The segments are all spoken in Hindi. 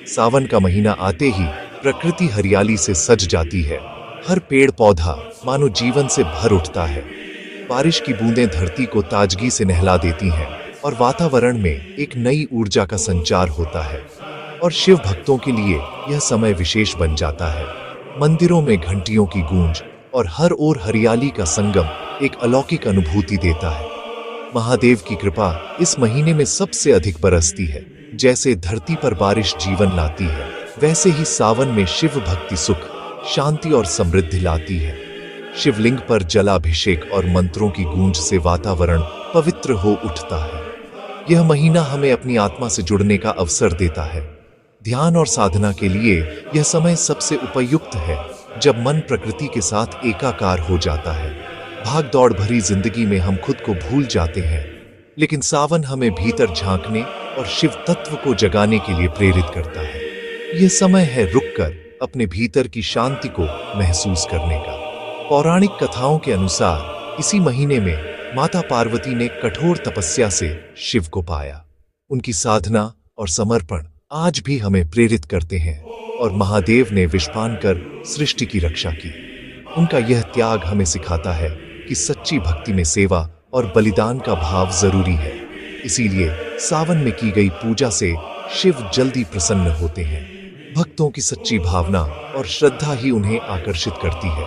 सावन का महीना आते ही प्रकृति हरियाली से सज जाती है। हर पेड़ पौधा मानो जीवन से भर उठता है। बारिश की बूंदें धरती को ताजगी से नहला देती हैं और वातावरण में एक नई ऊर्जा का संचार होता है। और शिव भक्तों के लिए यह समय विशेष बन जाता है। मंदिरों में घंटियों की गूंज और हर ओर हरियाली का संगम एक अलौकिक अनुभूति देता है। महादेव की कृपा इस महीने में सबसे अधिक बरसती है। जैसे धरती पर बारिश जीवन लाती है, वैसे ही सावन में शिव भक्ति सुख, शांति और समृद्धि लाती है। शिवलिंग पर जलाभिषेक और मंत्रों की गूंज से वातावरण पवित्र हो उठता है। यह महीना हमें अपनी आत्मा से जुड़ने का अवसर देता है। ध्यान और साधना के लिए यह समय सबसे उपयुक्त है, जब मन प्रकृति के साथ एकाकार हो जाता है। भाग दौड़ भरी जिंदगी में हम खुद को भूल जाते हैं, लेकिन सावन हमें भीतर झांकने और शिव तत्व को जगाने के लिए प्रेरित करता है। यह समय है रुककर अपने भीतर की शांति को महसूस करने का। पौराणिक कथाओं के अनुसार इसी महीने में माता पार्वती ने कठोर तपस्या से शिव को पाया। उनकी साधना और समर्पण आज भी हमें प्रेरित करते हैं और महादेव ने विषपान कर सृष्टि की रक्षा की। उनका यह त्याग हमें सिखाता है कि सच्ची भक्ति में सेवा और बलिदान का भाव जरूरी है। इसीलिए सावन में की गई पूजा से शिव जल्दी प्रसन्न होते हैं। भक्तों की सच्ची भावना और श्रद्धा ही उन्हें आकर्षित करती है।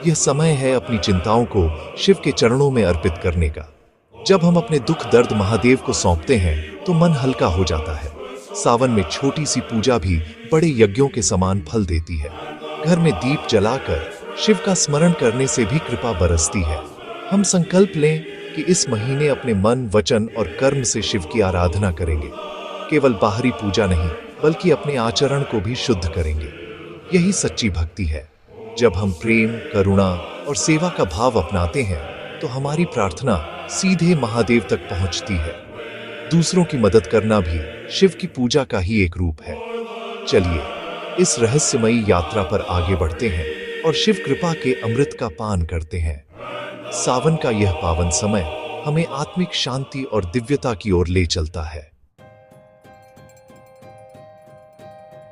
यह समय है अपनी चिंताओं को शिव के चरणों में अर्पित करने का। जब हम अपने दुख दर्द महादेव को सौंपते हैं तो मन हल्का हो जाता है। सावन में छोटी सी पूजा भी बड़े यज्ञों के समान फल देती है। घर में दीप जलाकर शिव का स्मरण करने से भी कृपा बरसती है। हम संकल्प लें कि इस महीने अपने मन, वचन और कर्म से शिव की आराधना करेंगे। केवल बाहरी पूजा नहीं, बल्कि अपने आचरण को भी शुद्ध करेंगे। यही सच्ची भक्ति है। जब हम प्रेम, करुणा और सेवा का भाव अपनाते हैं तो हमारी प्रार्थना सीधे महादेव तक पहुंचती है। दूसरों की मदद करना भी शिव की पूजा का ही एक रूप है। चलिए इस रहस्यमयी यात्रा पर आगे बढ़ते हैं और शिव कृपा के अमृत का पान करते हैं। सावन का यह पावन समय हमें आत्मिक शांति और दिव्यता की ओर ले चलता है।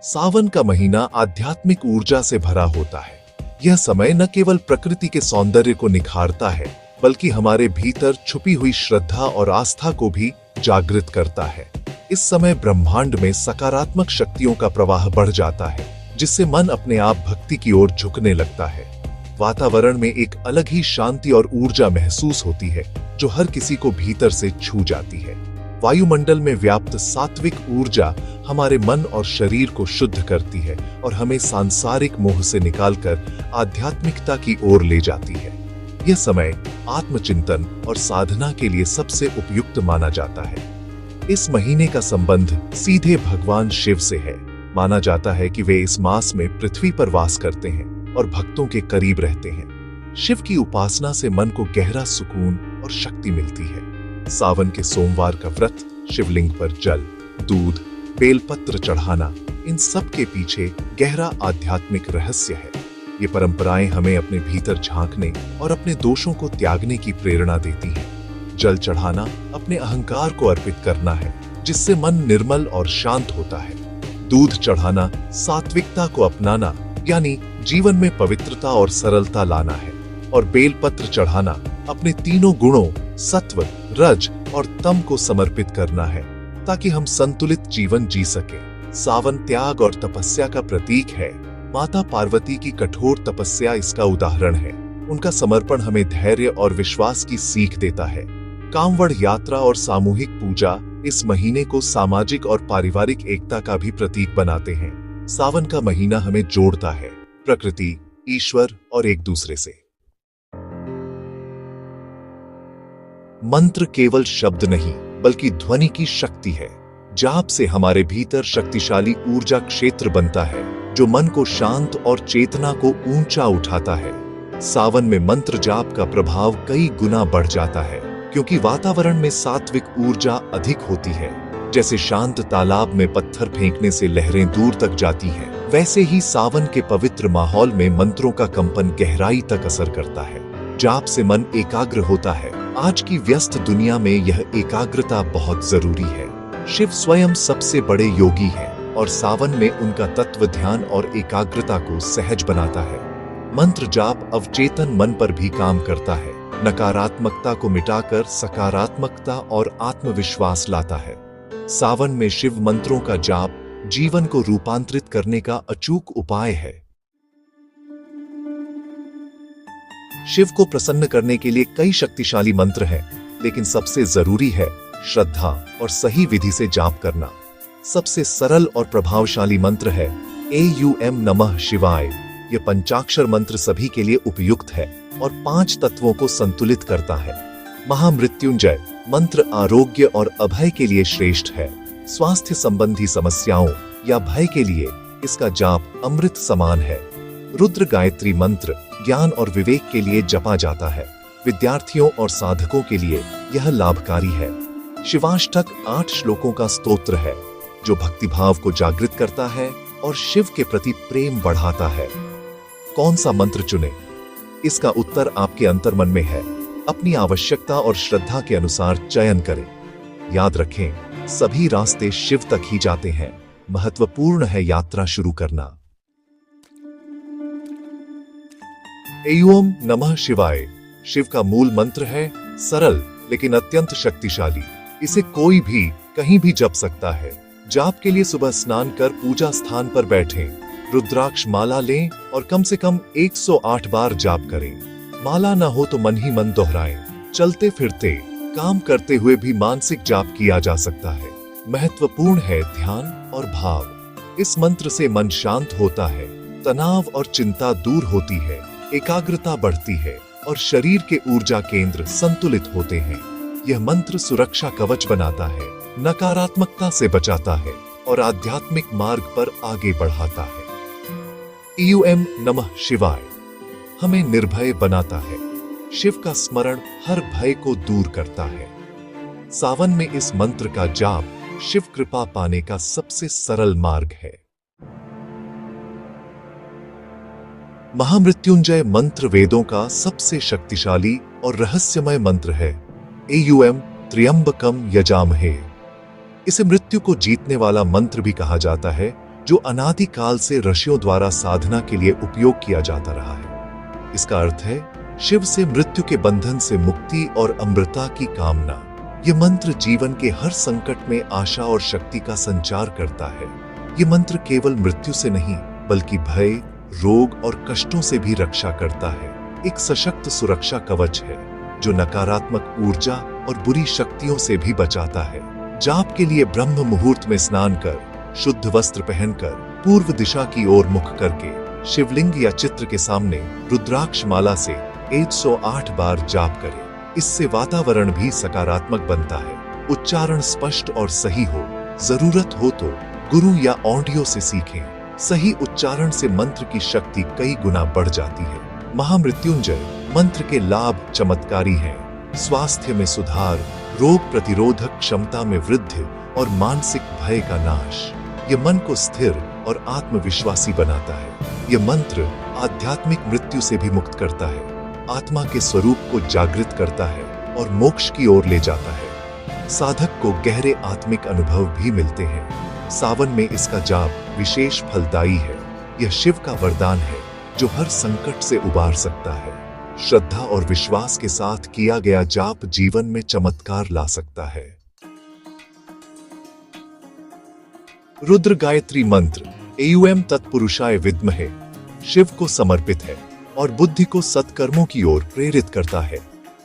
सावन का महीना आध्यात्मिक ऊर्जा से भरा होता है। यह समय न केवल प्रकृति के सौंदर्य को निखारता है, बल्कि हमारे भीतर छुपी हुई श्रद्धा और आस्था को भी जागृत करता है। इस समय ब्रह्मांड में सकारात्मक शक्तियों का प्रवाह बढ़ जाता है, जिससे मन अपने आप भक्ति की ओर झुकने लगता है। वातावरण में एक अलग ही शांति और ऊर्जा महसूस होती है, जो हर किसी को भीतर से छू जाती है। वायुमंडल में व्याप्त सात्विक ऊर्जा हमारे मन और शरीर को शुद्ध करती है और हमें सांसारिक मोह से निकालकर आध्यात्मिकता की ओर ले जाती है। यह समय आत्मचिंतन और साधना के लिए सबसे उपयुक्त माना जाता है। इस महीने का संबंध सीधे भगवान शिव से है। माना जाता है कि वे इस मास में पृथ्वी पर वास करते हैं और भक्तों के करीब रहते हैं। शिव की उपासना से मन को गहरा सुकून और शक्ति मिलती है। सावन के सोमवार का व्रत, शिवलिंग पर जल, दूध, बेलपत्र चढ़ाना, इन सब के पीछे गहरा आध्यात्मिक रहस्य है। ये परंपराएं हमें अपने भीतर झांकने और अपने दोषों को त्यागने की प्रेरणा देती हैं। जल चढ़ाना अपने अहंकार को अर्पित करना है, जिससे मन निर्मल और शांत होता है। दूध चढ़ाना सात्विकता को अपनाना, यानी जीवन में पवित्रता और सरलता लाना है। और बेलपत्र चढ़ाना अपने तीनों गुणों सत्व, रज और तम को समर्पित करना है, ताकि हम संतुलित जीवन जी सकें। सावन त्याग और तपस्या का प्रतीक है। माता पार्वती की कठोर तपस्या इसका उदाहरण है। उनका समर्पण हमें धैर्य और विश्वास की सीख देता है। कांवड़ यात्रा और सामूहिक पूजा इस महीने को सामाजिक और पारिवारिक एकता का भी प्रतीक बनाते हैं। सावन का महीना हमें जोड़ता है प्रकृति, ईश्वर और एक दूसरे से। मंत्र केवल शब्द नहीं, बल्कि ध्वनि की शक्ति है। जाप से हमारे भीतर शक्तिशाली ऊर्जा क्षेत्र बनता है, जो मन को शांत और चेतना को ऊंचा उठाता है। सावन में मंत्र जाप का प्रभाव कई गुना बढ़ जाता है, क्योंकि वातावरण में सात्विक ऊर्जा अधिक होती है। जैसे शांत तालाब में पत्थर फेंकने से लहरें दूर तक जाती हैं, वैसे ही सावन के पवित्र माहौल में मंत्रों का कंपन गहराई तक असर करता है। जाप से मन एकाग्र होता है। आज की व्यस्त दुनिया में यह एकाग्रता बहुत जरूरी है। शिव स्वयं सबसे बड़े योगी हैं और सावन में उनका तत्व ध्यान और एकाग्रता को सहज बनाता है। मंत्र जाप अवचेतन मन पर भी काम करता है, नकारात्मकता को मिटाकर सकारात्मकता और आत्मविश्वास लाता है। सावन में शिव मंत्रों का जाप जीवन को रूपांतरित करने का अचूक उपाय है। शिव को प्रसन्न करने के लिए कई शक्तिशाली मंत्र हैं, लेकिन सबसे जरूरी है श्रद्धा और सही विधि से जाप करना। सबसे सरल और प्रभावशाली मंत्र है एयूएम नमः शिवाय। यह पंचाक्षर मंत्र सभी के लिए उपयुक्त है और 5 तत्वों को संतुलित करता है। महामृत्युंजय मंत्र आरोग्य और अभय के लिए श्रेष्ठ है। स्वास्थ्य संबंधी समस्याओं या भय के लिए इसका जाप अमृत समान है। रुद्र गायत्री मंत्र ज्ञान और विवेक के लिए जपा जाता है। विद्यार्थियों और साधकों के लिए यह लाभकारी है। शिवाष्टक 8 श्लोकों का स्तोत्र है जो भक्तिभाव को जागृत करता है और शिव के प्रति प्रेम बढ़ाता है। कौन सा मंत्र चुने? इसका उत्तर आपके अंतर्मन में है। अपनी आवश्यकता और श्रद्धा के अनुसार चयन करें। याद रखें, सभी रास्ते शिव तक ही जाते हैं। महत्वपूर्ण है यात्रा शुरू करना। एयूम नमः शिवाय शिव का मूल मंत्र है, सरल लेकिन अत्यंत शक्तिशाली। इसे कोई भी कहीं भी जप सकता है। जाप के लिए सुबह स्नान कर पूजा स्थान पर बैठें, रुद्राक्ष माला लें और कम से कम 108 बार जाप करें। माला ना हो तो मन ही मन दोहराएं। चलते फिरते काम करते हुए भी मानसिक जाप किया जा सकता है। महत्वपूर्ण है ध्यान और भाव। इस मंत्र से मन शांत होता है, तनाव और चिंता दूर होती है, एकाग्रता बढ़ती है और शरीर के ऊर्जा केंद्र संतुलित होते हैं। यह मंत्र सुरक्षा कवच बनाता है, नकारात्मकता से बचाता है और आध्यात्मिक मार्ग पर आगे बढ़ाता है। एयूएम नमः शिवाय हमें निर्भय बनाता है। शिव का स्मरण हर भय को दूर करता है। सावन में इस मंत्र का जाप शिव कृपा पाने का सबसे सरल मार्ग है। महामृत्युंजय मंत्र वेदों का सबसे शक्तिशाली और रहस्यमय मंत्र है। एयूएम त्र्यंबकम यजामहे। इसे मृत्यु को जीतने वाला मंत्र भी कहा जाता है, जो अनादिकाल से ऋषियों द्वारा साधना के लिए उपयोग किया जाता रहा है। इसका अर्थ है शिव से मृत्यु के बंधन से मुक्ति और अमृता की कामना। यह मंत्र जीवन के हर संकट में आशा और शक्ति का संचार करता है। यह मंत्र केवल मृत्यु से नहीं बल्कि भय, रोग और कष्टों से भी रक्षा करता है। एक सशक्त सुरक्षा कवच है जो नकारात्मक ऊर्जा और बुरी शक्तियों से भी बचाता है। जाप के लिए ब्रह्म मुहूर्त में स्नान कर, शुद्ध वस्त्र पहनकर, पूर्व दिशा की ओर मुख करके शिवलिंग या चित्र के सामने रुद्राक्ष माला से 108 बार जाप करें। इससे वातावरण भी सकारात्मक बनता है। उच्चारण स्पष्ट और सही हो। जरूरत हो तो गुरु या ऑडियो से सीखें। सही उच्चारण से मंत्र की शक्ति कई गुना बढ़ जाती है। महामृत्युंजय मंत्र के लाभ चमत्कारी हैं। स्वास्थ्य में सुधार, रोग प्रतिरोधक क्षमता में वृद्धि और मानसिक भय का नाश। यह मन को स्थिर और आत्मविश्वासी बनाता है। यह मंत्र आध्यात्मिक मृत्यु से भी मुक्त करता है, आत्मा के स्वरूप को जागृत करता है और मोक्ष की ओर ले जाता है। साधक को गहरे आत्मिक अनुभव भी मिलते हैं। सावन में इसका जाप विशेष फलदायी है। यह शिव का वरदान है जो हर संकट से उबार सकता है। श्रद्धा और विश्वास के साथ किया गया जाप जीवन में चमत्कार ला सकता है। रुद्र गायत्री मंत्र एयूएम तत्पुरुषाय विद्महे शिव को समर्पित है और बुद्धि को सत्कर्मों की ओर प्रेरित करता है।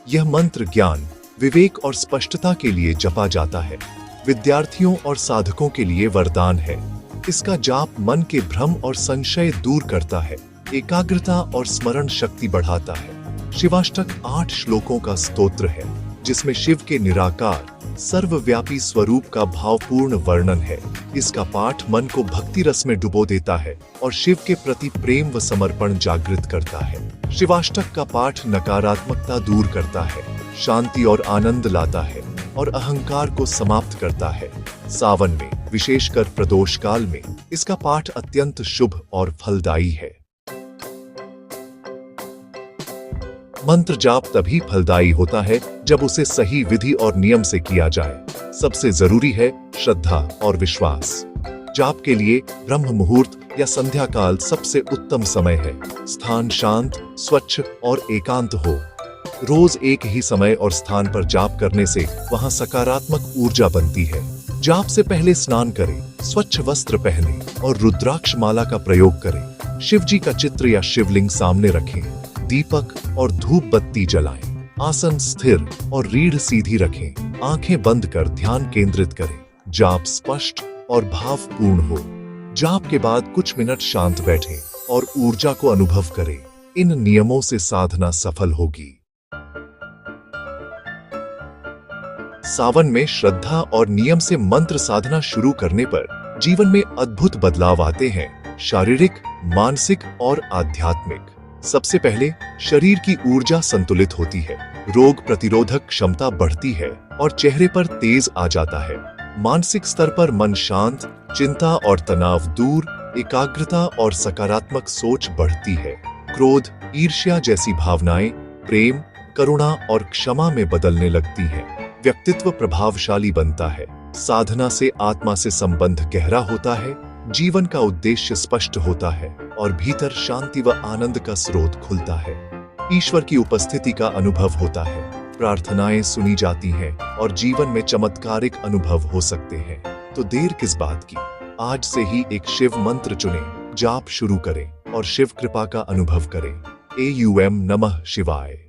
यह मंत्र ज्ञान, विवेक और स्पष्टता के लिए जपा जाता है। विद्यार्थियों और साधकों के लिए वरदान है। इसका जाप मन के भ्रम और संशय दूर करता है, एकाग्रता और स्मरण शक्ति बढ़ाता है। शिवाष्टक 8 श्लोकों का स्तोत्र है जिसमें शिव के निराकार सर्वव्यापी स्वरूप का भावपूर्ण वर्णन है। इसका पाठ मन को भक्ति रस में डुबो देता है और शिव के प्रति प्रेम व समर्पण जागृत करता है। शिवाष्टक का पाठ नकारात्मकता दूर करता है, शांति और आनंद लाता है और अहंकार को समाप्त करता है। सावन में, विशेषकर प्रदोष काल में, इसका पाठ अत्यंत शुभ और फलदायी है। मंत्र जाप तभी फलदायी होता है जब उसे सही विधि और नियम से किया जाए। सबसे जरूरी है श्रद्धा और विश्वास। जाप के लिए ब्रह्म मुहूर्त या संध्या काल सबसे उत्तम समय है। स्थान शांत, स्वच्छ और एकांत हो। रोज एक ही समय और स्थान पर जाप करने से वहां सकारात्मक ऊर्जा बनती है। जाप से पहले स्नान करें, स्वच्छ वस्त्र पहने और रुद्राक्ष माला का प्रयोग करें। शिव जी का चित्र या शिवलिंग सामने रखें। दीपक और धूप बत्ती जलाएं। आसन स्थिर और रीढ़ सीधी रखें। आंखें बंद कर ध्यान केंद्रित करें। जाप स्पष्ट और भावपूर्ण हो। जाप के बाद कुछ मिनट शांत बैठें और ऊर्जा को अनुभव करें। इन नियमों से साधना सफल होगी। सावन में श्रद्धा और नियम से मंत्र साधना शुरू करने पर जीवन में अद्भुत बदलाव आते हैं, शारीरिक, मानसिक और आध्यात्मिक। सबसे पहले शरीर की ऊर्जा संतुलित होती है, रोग प्रतिरोधक क्षमता बढ़ती है और चेहरे पर तेज आ जाता है। मानसिक स्तर पर मन शांत, चिंता और तनाव दूर, एकाग्रता और सकारात्मक सोच बढ़ती है। क्रोध, ईर्ष्या जैसी भावनाएं प्रेम, करुणा और क्षमा में बदलने लगती हैं। व्यक्तित्व प्रभावशाली बनता है। साधना से आत्मा से संबंध गहरा होता है, जीवन का उद्देश्य स्पष्ट होता है और भीतर शांति व आनंद का स्रोत खुलता है। ईश्वर की उपस्थिति का अनुभव होता है, प्रार्थनाएं सुनी जाती हैं और जीवन में चमत्कारिक अनुभव हो सकते हैं। तो देर किस बात की, आज से ही एक शिव मंत्र चुनें, जाप शुरू करें और शिव कृपा का अनुभव करें। AUM नमः शिवाय।